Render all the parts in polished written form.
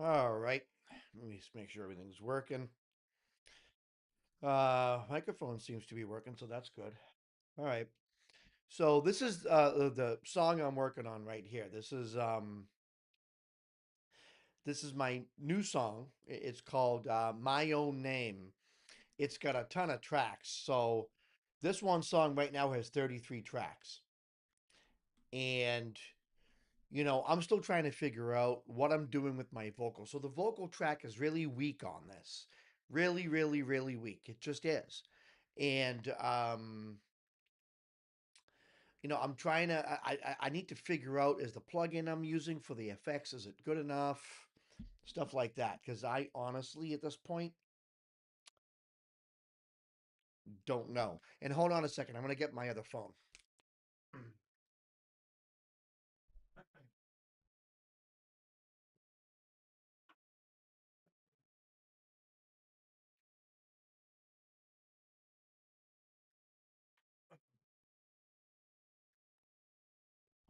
All right. Let me just make sure everything's working. Microphone seems to be working, so that's good. All right. So this is the song I'm working on right here. This is my new song. It's called My Own Name. It's got a ton of tracks. So this one song right now has 33 tracks. And I'm still trying to figure out what I'm doing with my vocal. So the vocal track is really weak on this. Really, really, really weak. It just is. And I'm trying to I need to figure out, is the plugin I'm using for the effects, is it good enough? Stuff like that. Because I honestly at this point don't know. And hold on a second, I'm gonna get my other phone.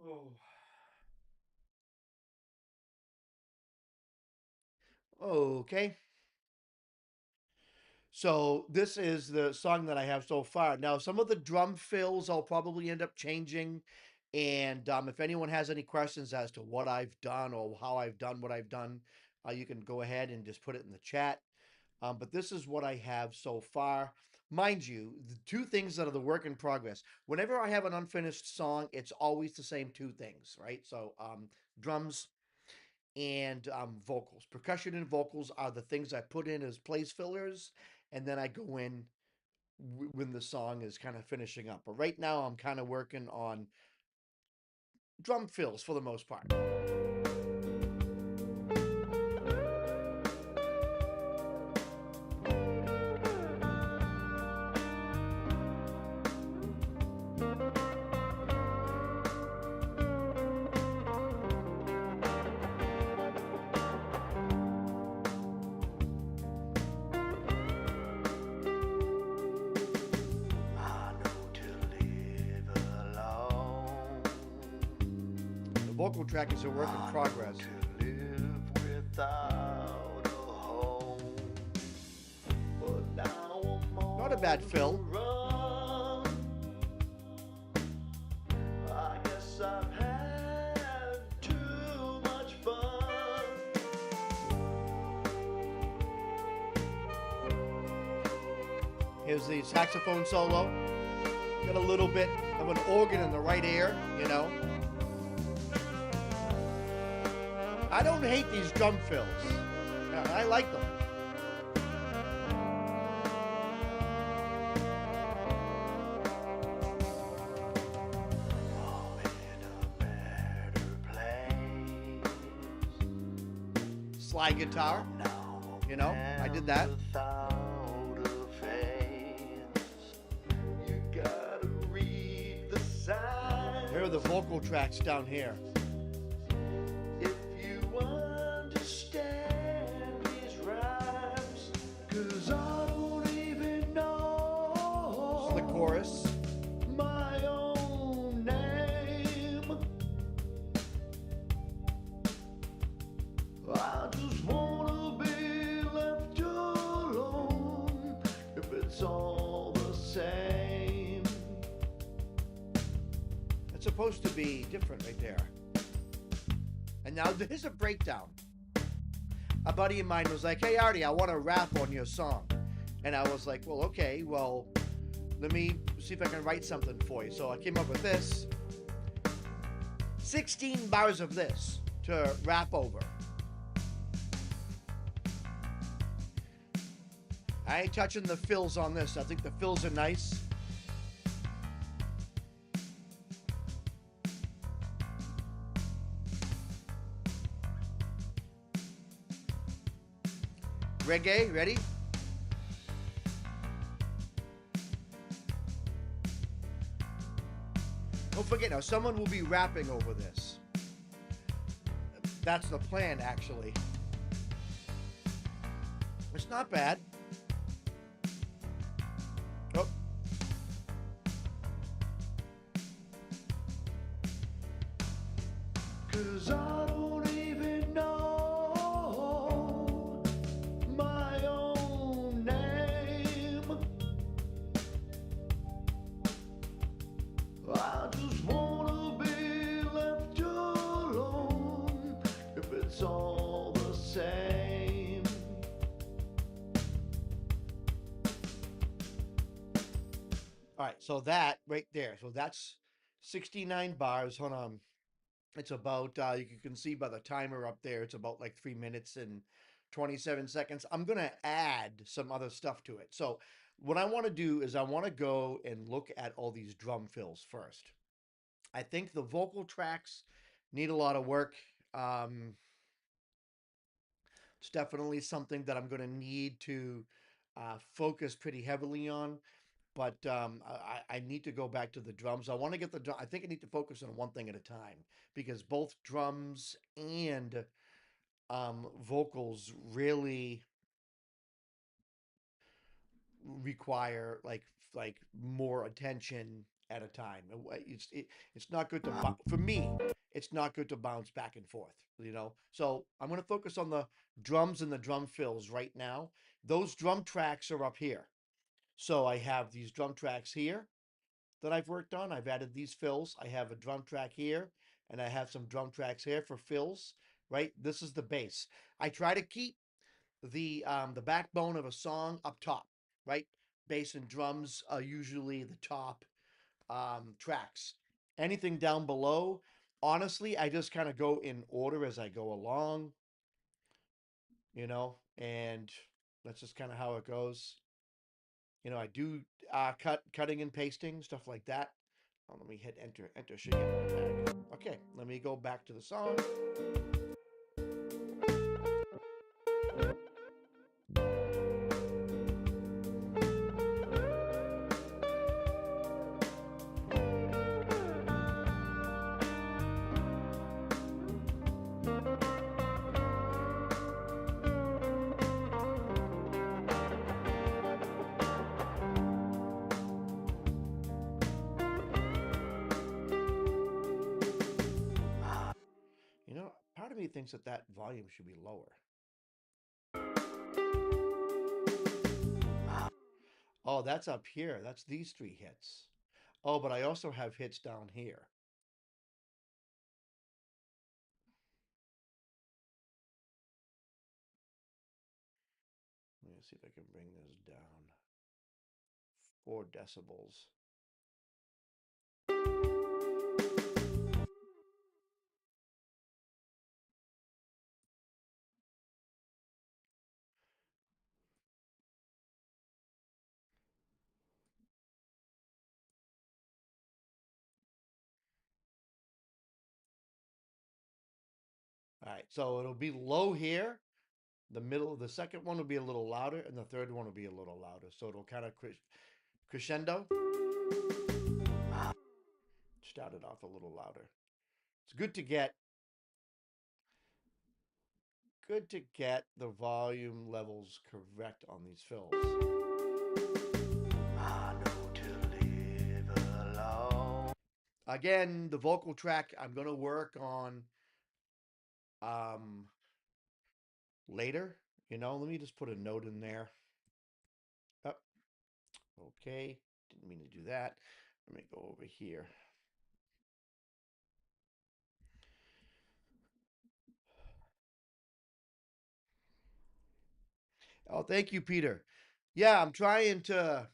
Oh. Okay. So this is the song that I have so far. Now, some of the drum fills I'll probably end up changing. And if anyone has any questions as to what I've done or how I've done what I've done, you can go ahead and just put it in the chat. But this is what I have so far. Mind you, the two things that are the work in progress. Whenever I have an unfinished song, it's always the same two things, right? So drums and vocals. Percussion and vocals are the things I put in as place fillers, and then I go in when the song is kind of finishing up. But right now, I'm kind of working on drum fills for the most part. The vocal track is a work in progress. Not a bad fill. Here's the saxophone solo. Got a little bit of an organ in the right ear. I don't hate these drum fills. I like them. Slide guitar. I did that. Here are the vocal tracks down here. If you understand these rhymes, 'cause I don't even know. This is the chorus. My own name. I just wanna be left alone if it's all the same. It's supposed to be different right there. And now there's a breakdown. A buddy of mine was like, "Hey Artie, I want to rap on your song." And I was like, "Well, okay, let me see if I can write something for you." So I came up with this. 16 bars of this to rap over. I ain't touching the fills on this. I think the fills are nice. Reggae, ready? Don't forget now, someone will be rapping over this. That's the plan, actually. It's not bad. Oh. 'Cause I don't even know I just wanna be left alone if it's all the same. All right, so that right there. So that's 69 bars. Hold on. It's about you can see by the timer up there, it's about like 3 minutes and 27 seconds. I'm gonna add some other stuff to it. So what I want to do is I want to go and look at all these drum fills first. I think the vocal tracks need a lot of work. Um, it's definitely something that I'm going to need to focus pretty heavily on. But I need to go back to the drums. I want to get the drum. I think I need to focus on one thing at a time because both drums and vocals really require like more attention at a time. It's not good to for me. It's not good to bounce back and forth, you know. So I'm going to focus on the drums and the drum fills right now. Those drum tracks are up here. So I have these drum tracks here that I've worked on. I've added these fills. I have a drum track here, and I have some drum tracks here for fills. Right, this is the bass. I try to keep the backbone of a song up top, right? Bass and drums are usually the top tracks. Anything down below, honestly, I just kind of go in order as I go along, and that's just kind of how it goes. I do cutting and pasting, stuff like that. Oh, let me hit enter. Enter should get my back. Okay, let me go back to the song. Part of me thinks that volume should be lower. Oh, that's up here. That's these three hits. Oh, but I also have hits down here. Let me see if I can bring this down. 4 decibels. All right, so it'll be low here. The second one will be a little louder, and the third one will be a little louder. So it'll kind of crescendo. Started off a little louder. It's good to get the volume levels correct on these fills. I know to live alone. Again, the vocal track I'm going to work on later. Let me just put a note in there. Oh, okay. Didn't mean to do that. Let me go over here. Oh, thank you, Peter. Yeah, I'm trying to,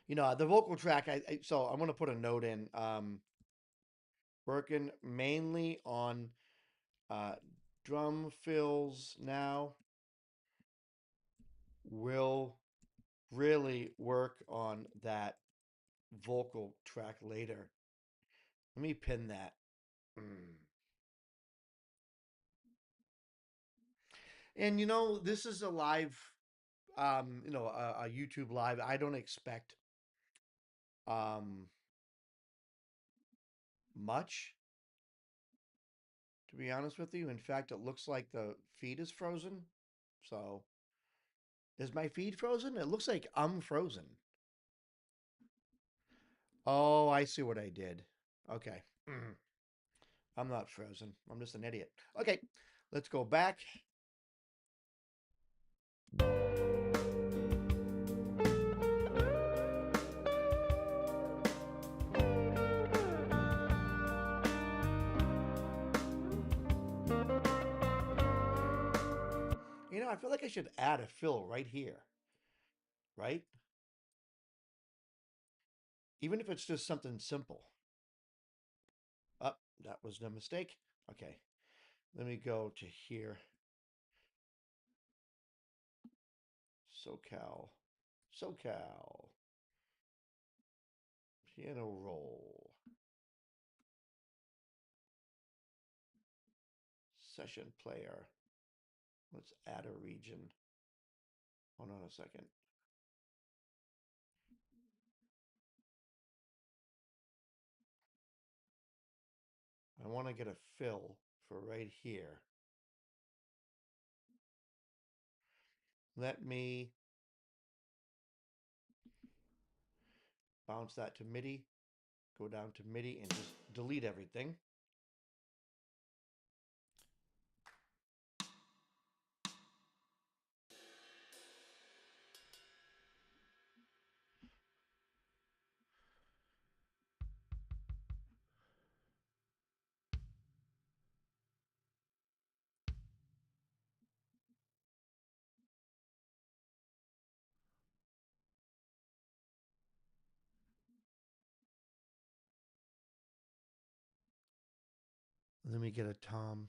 the vocal track. So I'm going to put a note in. Working mainly on drum fills now. Will really work on that vocal track later. Let me pin that. And this is a live, a YouTube live. I don't expect much, to be honest with you. In fact, it looks like the feed is frozen. So, is my feed frozen? It looks like I'm frozen. Oh, I see what I did. Okay. I'm not frozen. I'm just an idiot. Okay, let's go back. I feel like I should add a fill right here, right? Even if it's just something simple. Oh, that was a mistake. Okay, let me go to here. SoCal, SoCal, piano roll, session player. Let's add a region. Hold on a second. I want to get a fill for right here. Let me bounce that to MIDI, go down to MIDI and just delete everything. Let me get a tom.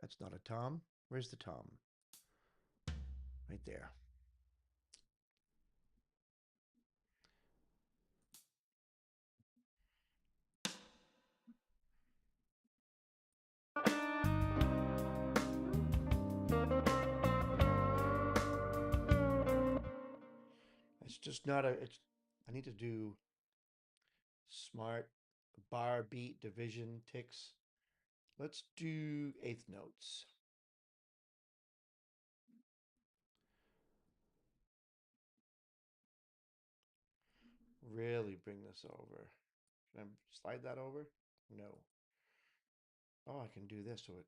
That's not a tom. Where's the tom? Right there. It's just not a, it's, I need to do smart bar beat division ticks. Let's do eighth notes. Really bring this over. Can I slide that over? No. Oh, I can do this so it.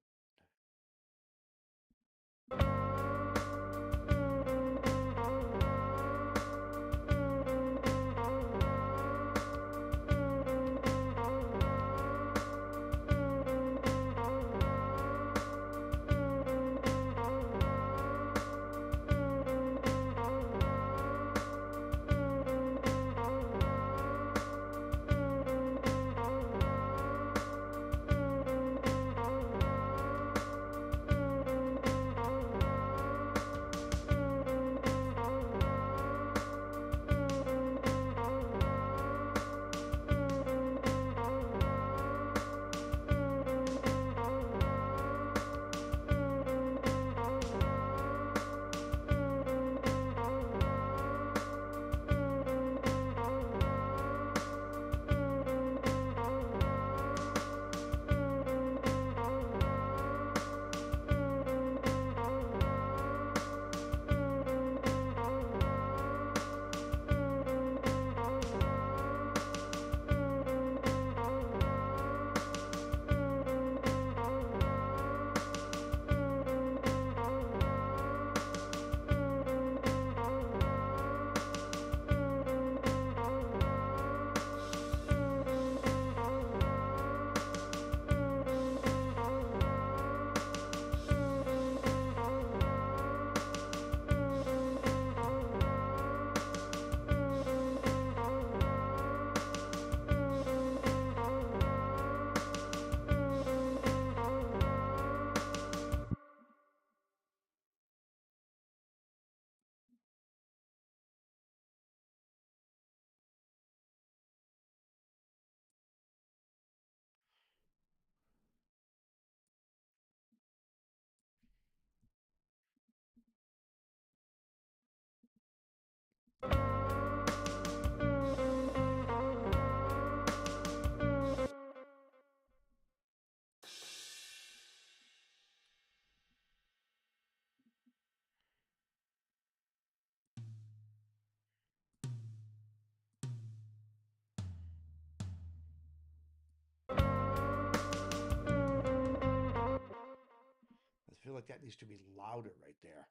I feel like that needs to be louder right there.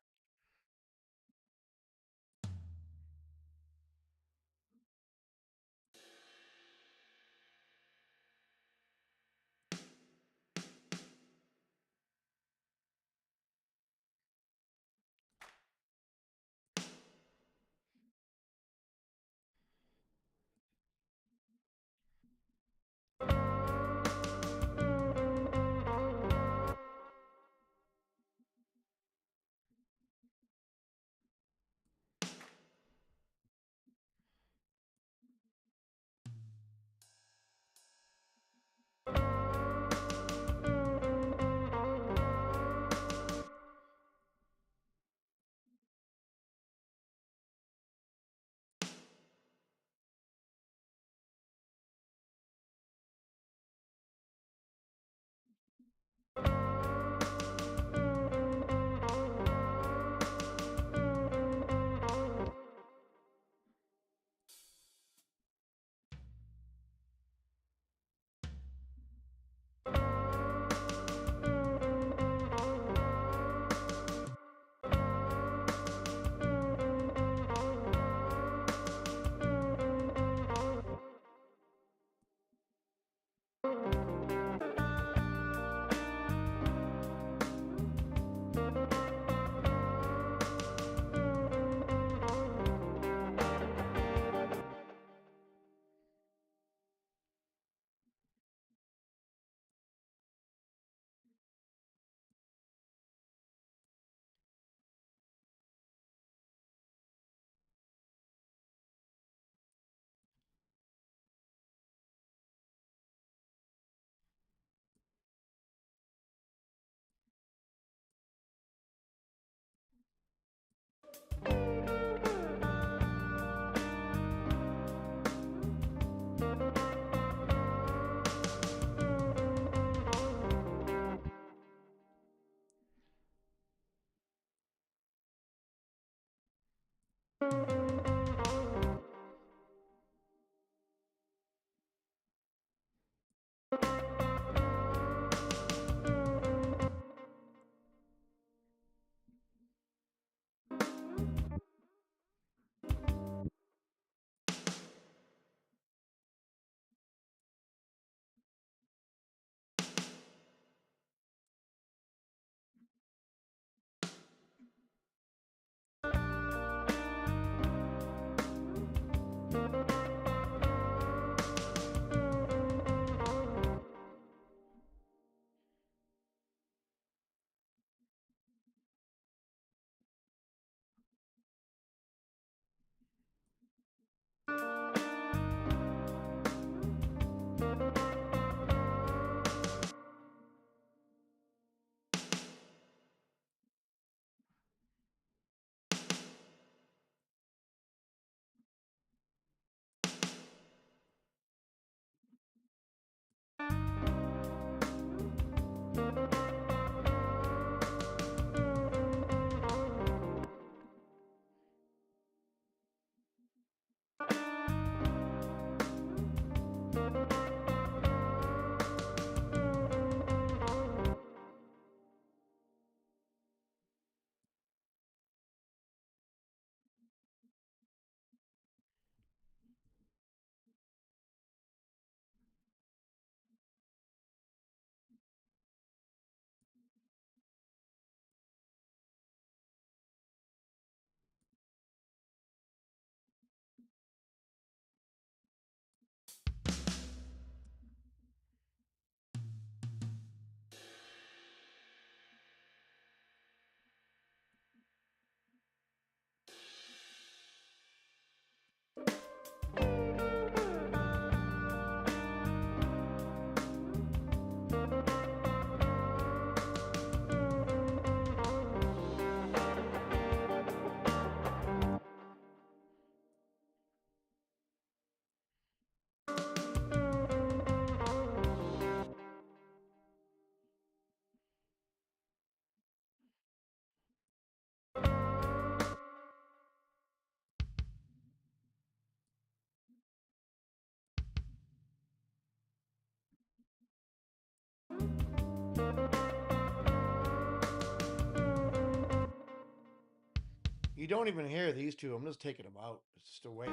You don't even hear these two. I'm just taking them out. It's just a waste.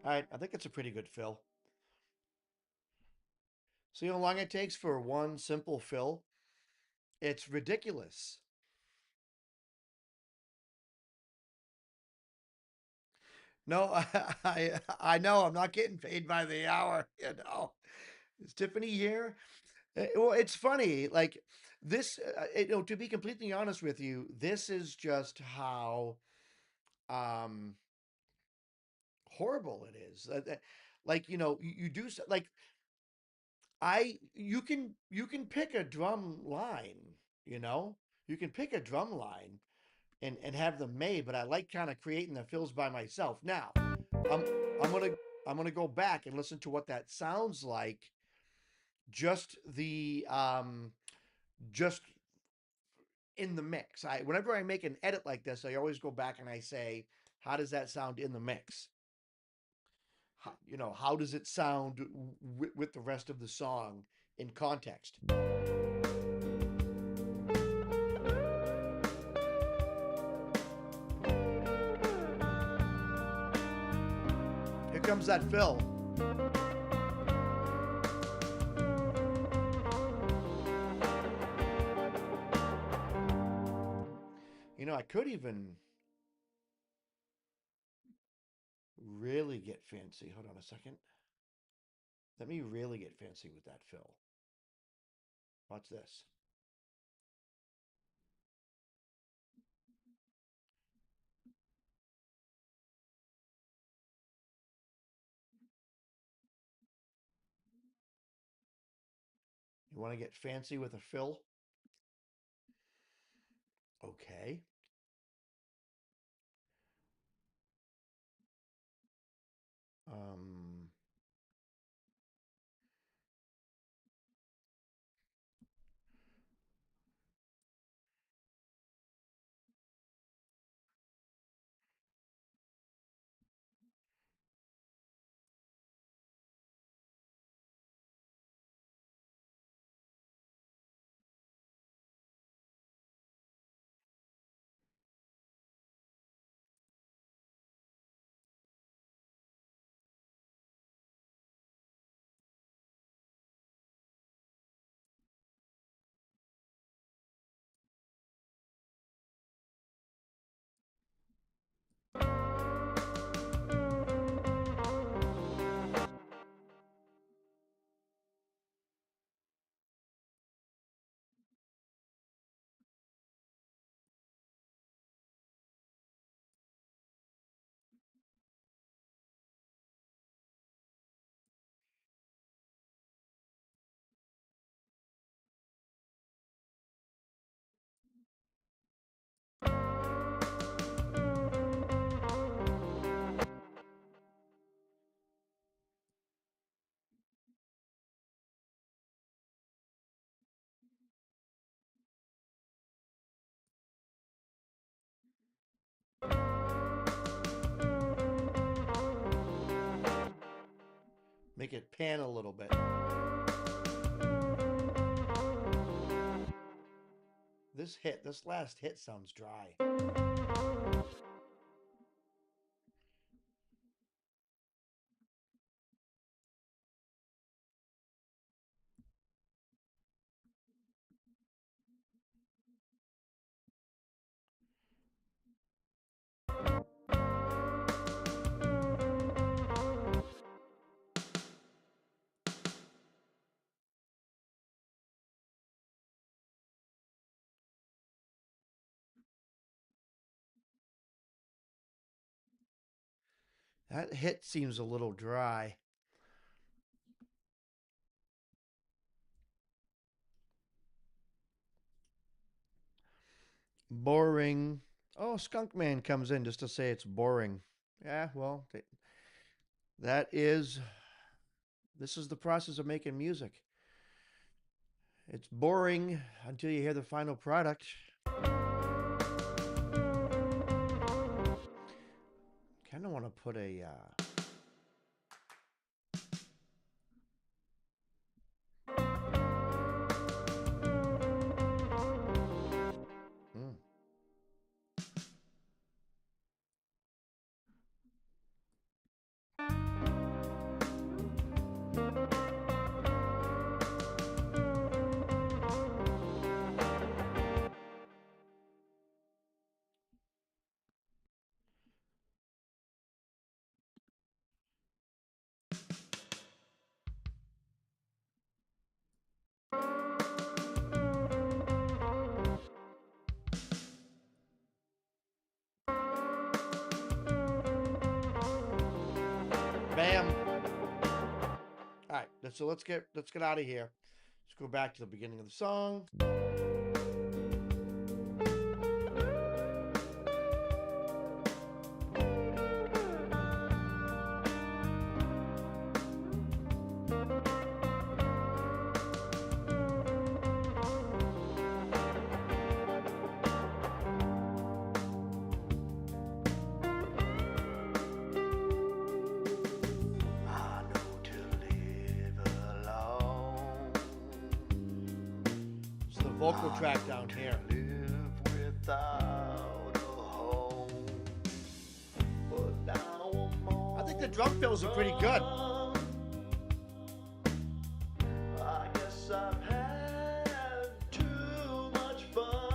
All right, I think it's a pretty good fill. See how long it takes for one simple fill? It's ridiculous. No, I know I'm not getting paid by the hour. Is Tiffany here? Well, it's funny. Like this, to be completely honest with you, this is just how um, horrible it is. Like you do like you can pick a drum line. You know, you can pick a drum line and have them made, but I like kind of creating the fills by myself. Now, I'm I'm gonna I'm gonna go back and listen to what that sounds like. Just the just in the mix. I Whenever I make an edit like this, I always go back and I say, how does that sound in the mix? How does it sound with the rest of the song in context? Here comes that fill. I could even really get fancy. Hold on a second. Let me really get fancy with that fill. Watch this. You want to get fancy with a fill? Okay. Um, Make it pan a little bit. This last hit sounds dry. That hit seems a little dry. Boring. Oh, Skunk Man comes in just to say it's boring. Yeah, well, that is this is the process of making music. It's boring until you hear the final product. Kind of want to put a So let's get out of here. Let's go back to the beginning of the song. I know to live alone. It's the vocal track down here. Live without a home. But now I think the drum fills are pretty good. I guess I've had too much fun.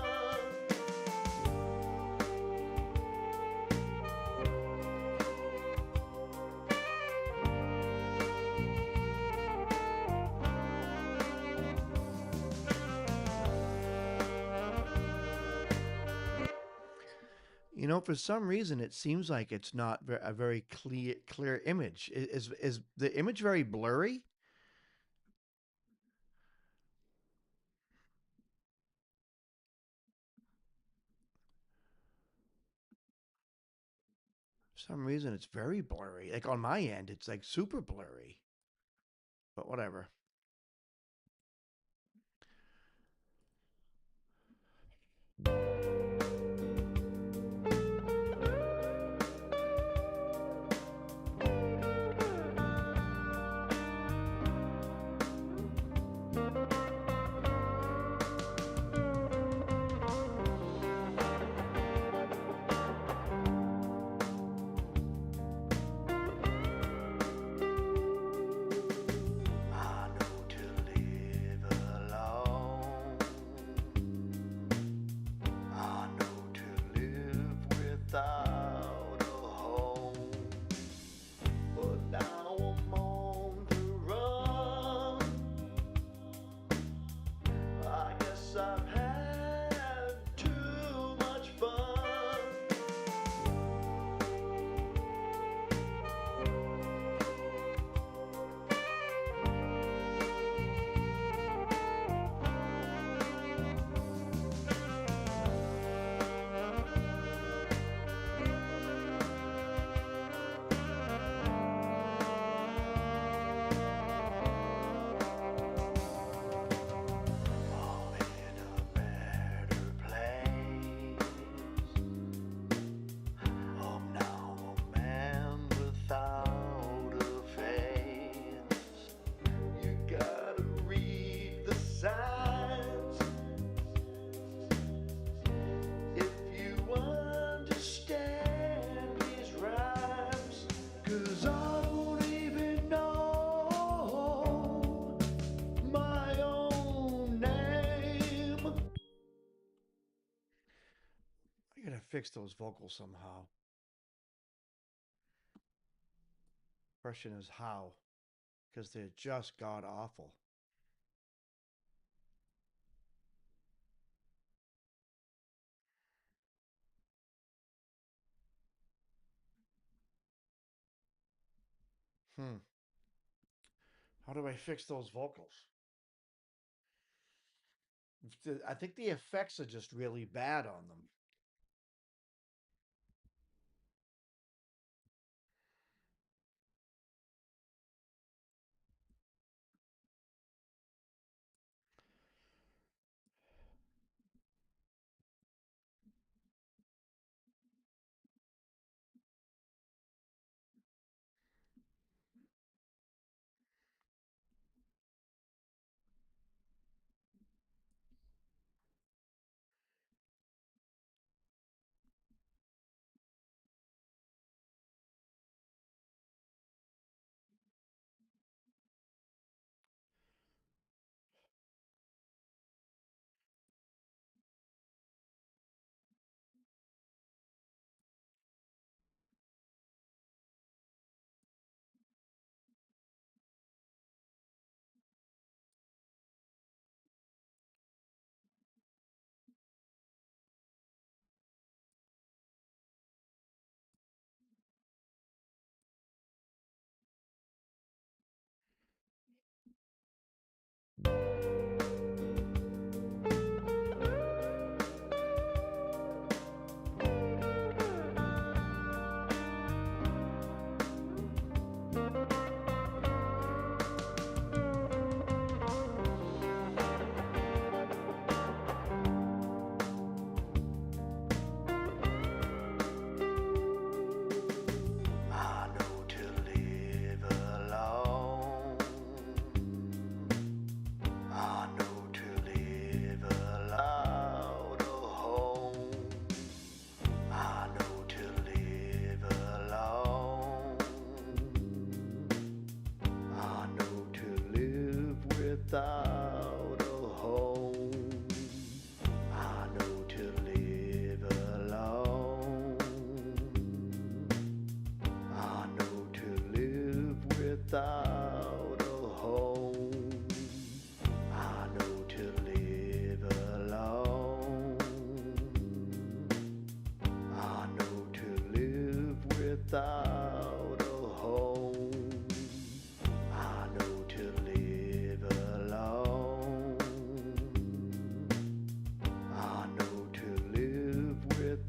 You know, for some reason, it seems like it's not a very clear image. Is the image very blurry? For some reason, it's very blurry. Like on my end, it's like super blurry. But whatever. I know to live alone. I know to live without a home. But now I'm on the run. I guess I've had too much fun. I'm in a better place. I'm now a man without a face. You gotta read the signs if you understand these rhymes. 'Cause I don't even know my own name. I gotta fix those vocals somehow. Question is how, because they're just god awful. Hmm. How do I fix those vocals? I think the effects are just really bad on them.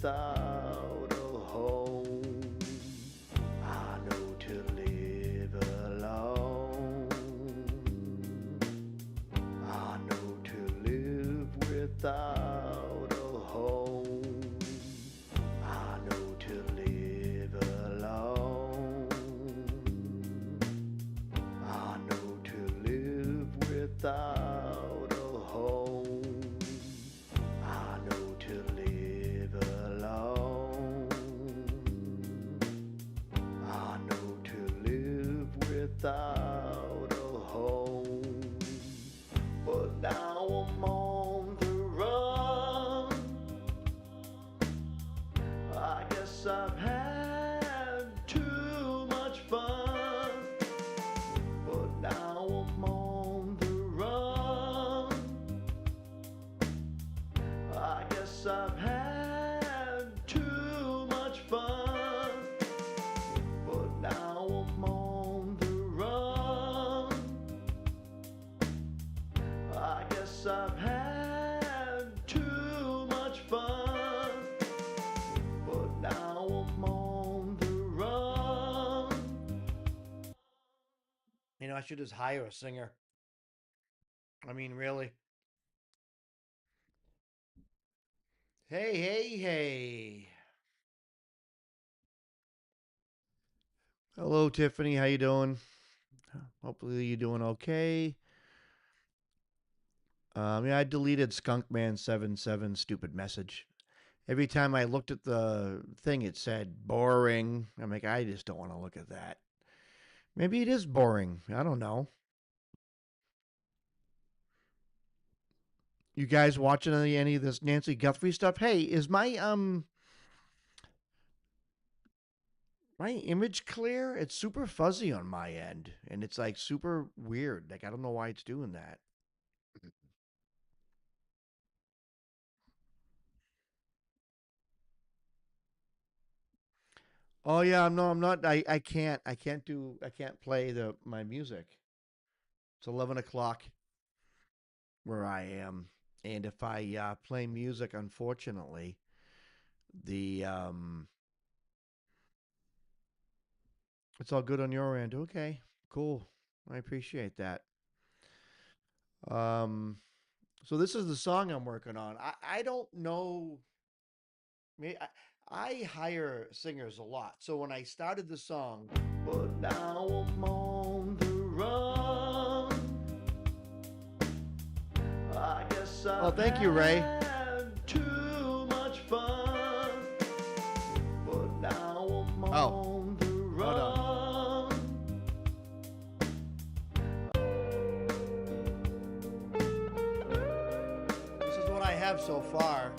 without a home. I know to live alone. I know to live without a home. I know to live alone. I know to live without a home. I know to live alone. I know to live without a home. But now I'm on the run. I guess I've had too much fun. But now I'm on the run. I guess I've had too much fun. But now I'm on the run. I guess I've had too much fun. But now I'm on the run. You know, I should just hire a singer. I mean, really. Hey, hey, hey. Hello, Tiffany. How you doing? Hopefully you're doing okay. Yeah, I deleted Skunkman77 stupid message. Every time I looked at the thing, it said boring. I'm like, I just don't want to look at that. Maybe it is boring. I don't know. You guys watching any of this Nancy Guthrie stuff? Hey, is my image clear? It's super fuzzy on my end, and it's like super weird. Like I don't know why it's doing that. Oh yeah, no, I'm not. I can't play my music. It's 11 o'clock where I am, and if I play music, unfortunately, the it's all good on your end. Okay, cool. I appreciate that. Um, so this is the song I'm working on. I don't know. I hire singers a lot. So when I started the song, But now I'm on the run. I guess I've oh, thank you, Ray. had too much fun. But now I'm Oh, on the hold on. run. This is what I have so far.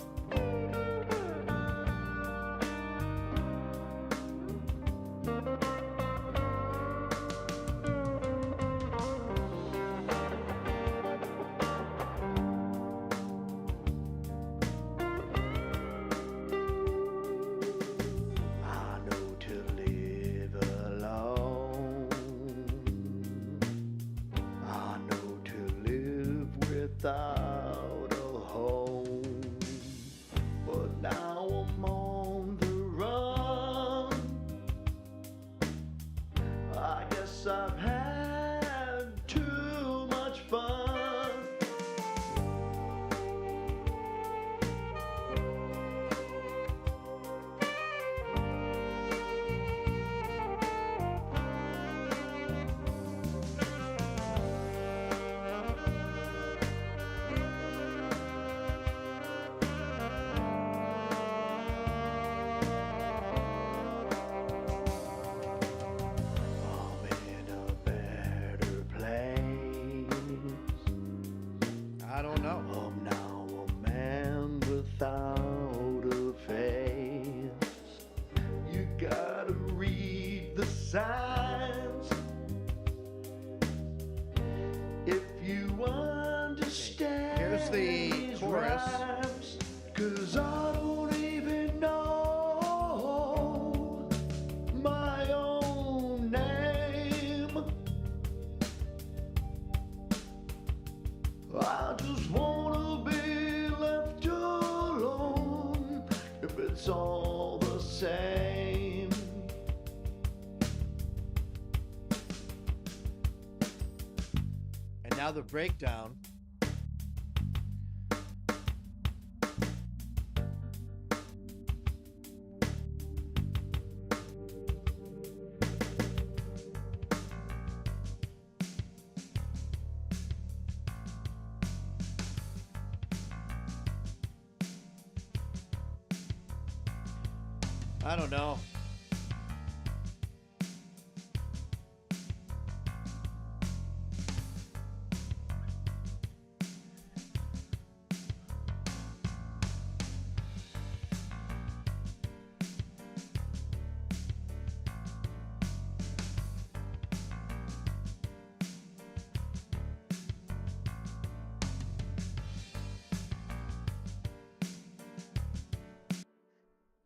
I know to live alone. I know to live without a home. But now I'm on the run. I guess I've had too much fun. I'm in a better place. I don't know. I'm now a man without a face. You gotta read the signs if you understand. Here's the these chorus. rhymes, 'cause I don't even know my own name. I just wanna be left alone. If it's all same. And now the breakdown. I don't know.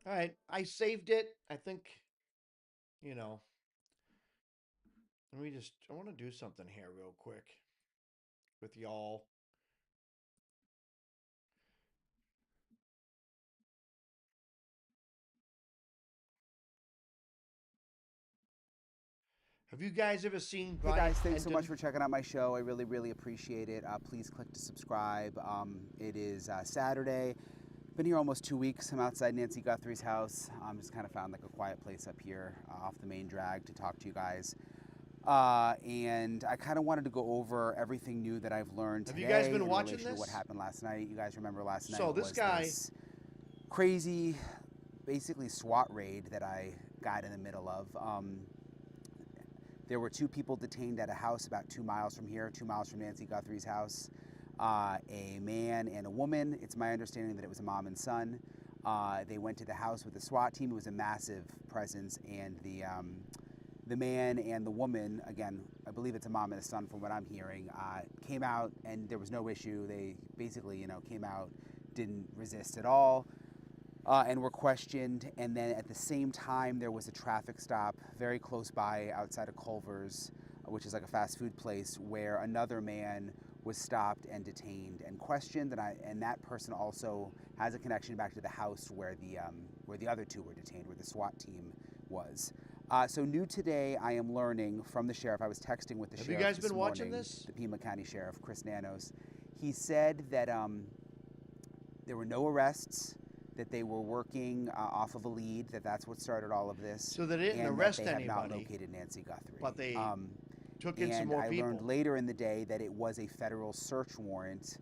All right, I saved it. I think, you know, let me just, I want to do something here real quick with y'all. Have you guys ever seen Hey Brian guys, thanks so much Kenton? for checking out my show. I really appreciate it. Please click to subscribe. It is Saturday. Been here almost 2 weeks. I'm outside Nancy Guthrie's house. Just kind of found like a quiet place up here off the main drag to talk to you guys. And I kind of wanted to go over everything new that I've learned Have you guys today been in watching relation to what this? happened last night. You guys remember last So night this was guy, this crazy, basically SWAT raid that I got in the middle of. There were 2 people detained at a house about 2 miles from here, 2 miles from Nancy Guthrie's house. A man and a woman. It's my understanding that it was a mom and son. They went to the house with the SWAT team. It was a massive presence, and the man and the woman, again, I believe it's a mom and a son from what I'm hearing, came out and there was no issue. They basically, came out, didn't resist at all. And were questioned, and then at the same time there was a traffic stop very close by outside of Culver's, which is like a fast food place, where another man was stopped and detained and questioned, and that person also has a connection back to the house where the other 2 were detained, where the SWAT team was. So new today, I am learning from the sheriff. I was texting with the have you sheriff guys this been watching morning, this? the Pima County Sheriff, Chris Nanos. He said that there were no arrests, that they were working off of a lead, that's what started all of this, So they didn't and that arrest they have not anybody, located Nancy Guthrie. but they took in some And more I learned people. later in the day that it was a federal search warrant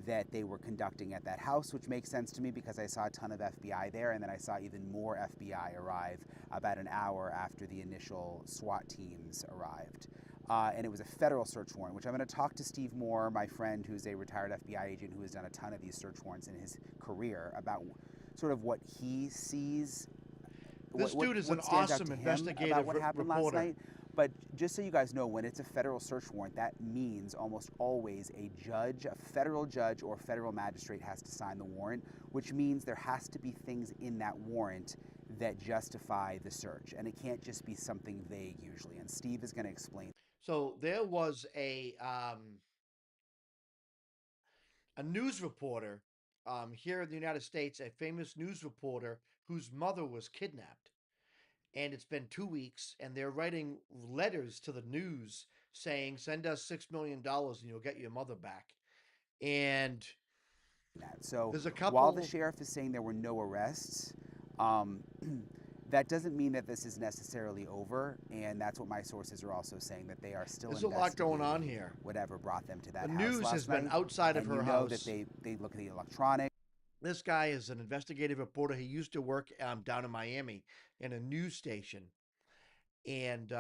that they were conducting at that house, which makes sense to me because I saw a ton of FBI there, and then I saw even more FBI arrive about an hour after the initial SWAT teams arrived. And it was a federal search warrant, which I'm going to talk to Steve Moore, my friend who's a retired FBI agent who has done a ton of these search warrants in his career, about sort of what he sees, This dude is an stands out awesome to him about investigative what happened last reporter. night. But just so you guys know, when it's a federal search warrant, that means almost always a judge, a federal judge or federal magistrate has to sign the warrant, which means there has to be things in that warrant that justify the search. And it can't just be something vague usually. And Steve is going to explain. So there was a news reporter here in the United States, a famous news reporter whose mother was kidnapped. And it's been 2 weeks, and they're writing letters to the news saying, "Send us $6 million, and you'll get your mother back." And That. So there's a while the couple. sheriff is saying there were no arrests, um, that doesn't mean that this is necessarily over, and that's what my sources are also saying, that they are still There's a lot going on investigating here. whatever brought them to that The house news last has been night. outside of And her you know that house. they look at the electronic. This guy is an investigative reporter. He used to work down in Miami in a news station, and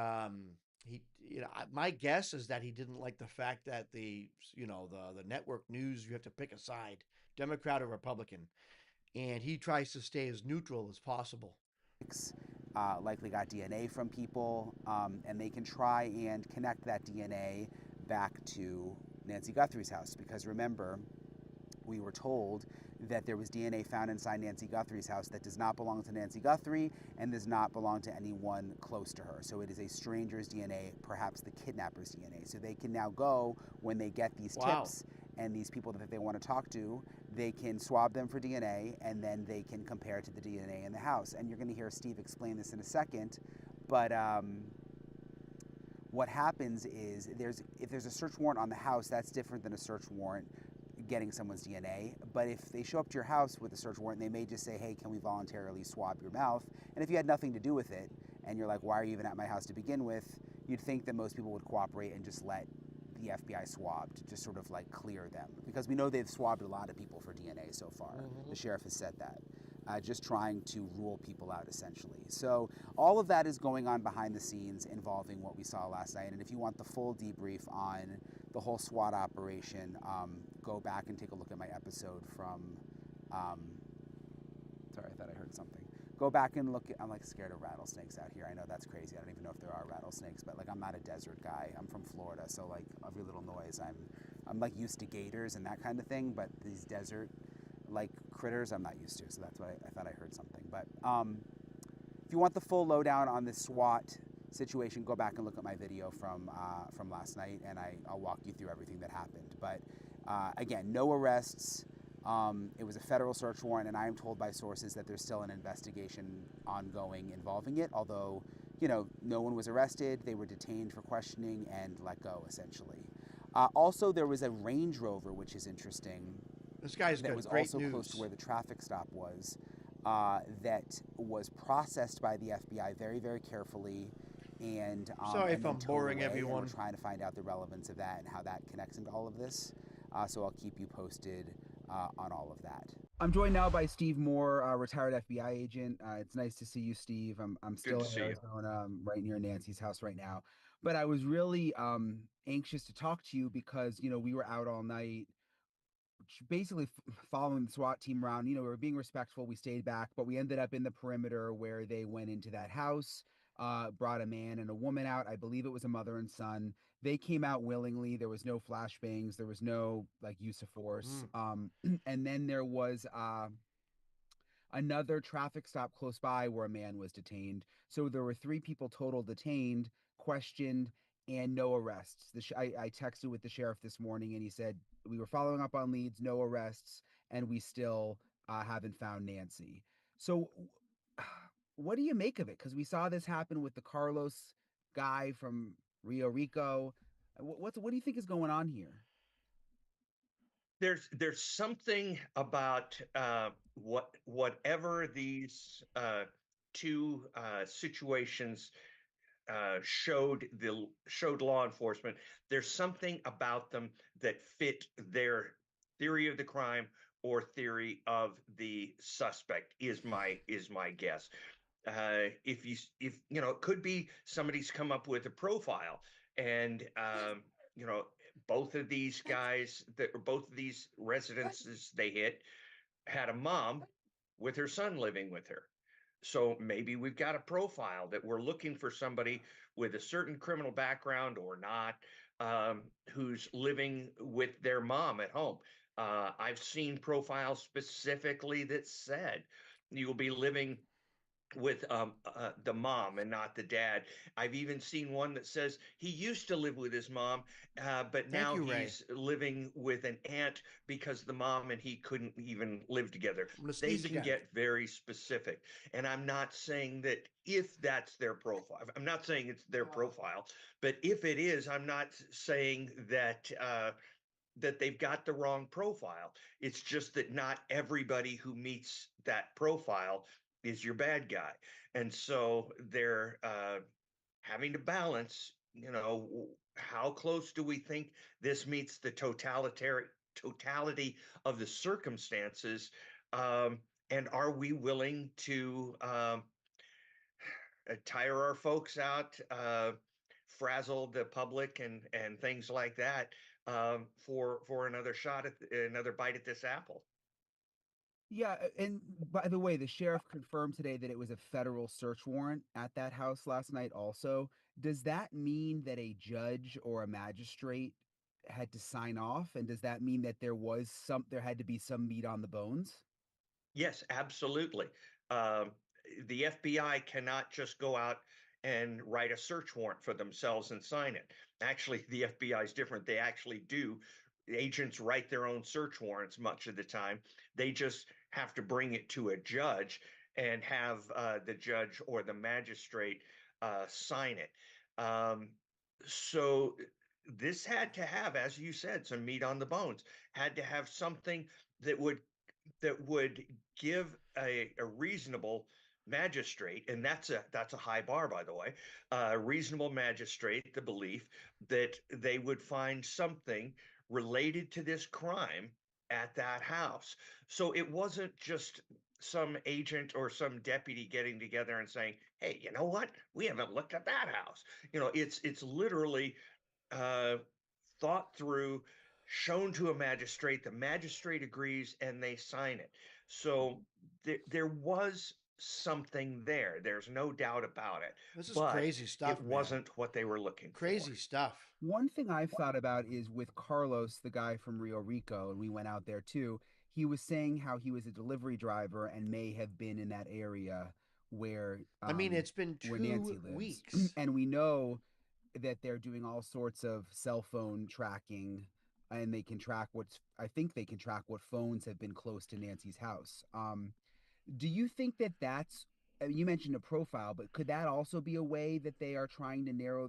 he, my guess is that he didn't like the fact that the network news, you have to pick a side, Democrat or Republican, and he tries to stay as neutral as possible. Likely got DNA from people, and they can try and connect that DNA back to Nancy Guthrie's house. Because remember, we were told that there was DNA found inside Nancy Guthrie's house that does not belong to Nancy Guthrie and does not belong to anyone close to her. So it is a stranger's DNA, perhaps the kidnapper's DNA. So they can now go, when they get these Wow. tips, and these people that they want to talk to, they can swab them for DNA, and then they can compare to the DNA in the house. And you're going to hear Steve explain this in a second, but what happens is if there's a search warrant on the house, that's different than a search warrant getting someone's DNA. But if they show up to your house with a search warrant, they may just say, hey, can we voluntarily swab your mouth? And if you had nothing to do with it, and you're like, why are you even at my house to begin with? You'd think that most people would cooperate and just let the FBI swab to just sort of like clear them. Because we know they've swabbed a lot of people for DNA so far. The sheriff has said that. Just trying to rule people out, essentially. So all of that is going on behind the scenes involving what we saw last night. And if you want the full debrief on the whole SWAT operation, go back and take a look at my episode from, sorry, I thought I heard something. Go back and look at, I'm like scared of rattlesnakes out here. I know that's crazy. I don't even know if there are rattlesnakes, but like I'm not a desert guy. I'm from Florida, so like every little noise, I'm like used to gators and that kind of thing, but these desert like critters I'm not used to, so that's why I thought I heard something. But if you want the full lowdown on this SWAT situation, go back and look at my video from last night, and I'll walk you through everything that happened. But again, no arrests. It was a federal search warrant, and I am told by sources that there's still an investigation ongoing involving it, although, you know, no one was arrested. They were detained for questioning and let go, essentially. Also, there was a Range Rover, which is interesting, This guy's that got was great also close to news. where the traffic stop was, that was processed by the FBI very, very carefully, Sorry and if then I'm towed boring away. And we're everyone. trying to find out the relevance of that and how that connects into all of this. So I'll keep you posted on all of that. I'm joined now by Steve Moore, retired FBI agent. It's nice to see you, Steve. I'm Good still to in see you. Arizona, right near Nancy's house right now. But I was really anxious to talk to you because, you know, we were out all night basically following the SWAT team around. You know, we were being respectful. We stayed back, but we ended up in the perimeter where they went into that house, brought a man and a woman out. I believe it was a mother and son. They came out willingly. There was no flashbangs. There was no like use of force. Mm. And then there was another traffic stop close by where a man was detained. So there were three people total detained, questioned, and no arrests. I texted with the sheriff this morning, and he said we were following up on leads, no arrests, and we still haven't found Nancy. So, what do you make of it? Because we saw this happen with the Carlos guy from Rio Rico. What do you think is going on here? There's something about whatever these two situations showed law enforcement. There's something about them that fit their theory of the crime or theory of the suspect is my guess. If you know, it could be somebody's come up with a profile, and you know, both of these guys that or both of these residences they hit had a mom with her son living with her. So maybe we've got a profile that we're looking for somebody with a certain criminal background or not, who's living with their mom at home. I've seen profiles specifically that said you'll be living with the mom and not the dad. I've even seen one that says he used to live with his mom, but Thank now you, Ray. he's living with an aunt because the mom and he couldn't even live together. I'm gonna They sneeze can again. get very specific. And I'm not saying that if that's their profile, I'm not saying it's their profile, but if it is, I'm not saying that they've got the wrong profile. It's just that not everybody who meets that profile is your bad guy. And so they're having to balance, you know, how close do we think this meets the totality of the circumstances? And are we willing to tire our folks out, frazzle the public, and things like that, for another shot at another bite at this apple. Yeah, and by the way, the sheriff confirmed today that it was a federal search warrant at that house last night also. Does that mean that a judge or a magistrate had to sign off? And does that mean that there had to be some meat on the bones? Yes, absolutely. Um, the FBI cannot just go out and write a search warrant for themselves and sign it. Actually, the FBI is different. They actually do agents write their own search warrants much of the time. They just have to bring it to a judge and have the judge or the magistrate sign it. Um, so this had to have, as you said, some meat on the bones. Had to have something that would give a reasonable magistrate, and that's a high bar, by the way, a reasonable magistrate the belief that they would find something related to this crime at that house. So it wasn't just some agent or some deputy getting together and saying, "Hey, you know what? We haven't looked at that house." It's literally uh, thought through, shown to a magistrate. The magistrate agrees, and they sign it. So there was something there. There's no doubt about it, This is but crazy it stuff, man. wasn't what they were looking for. Crazy stuff. One thing I've thought about is with Carlos, the guy from Rio Rico, and we went out there too. He was saying how he was a delivery driver and may have been in that area where I mean, it's been where two Nancy lives, weeks. and we know that they're doing all sorts of cell phone tracking, and they can track what's. I think they can track what phones have been close to Nancy's house. Do you think that that's? I mean, you mentioned a profile, but could that also be a way that they are trying to narrow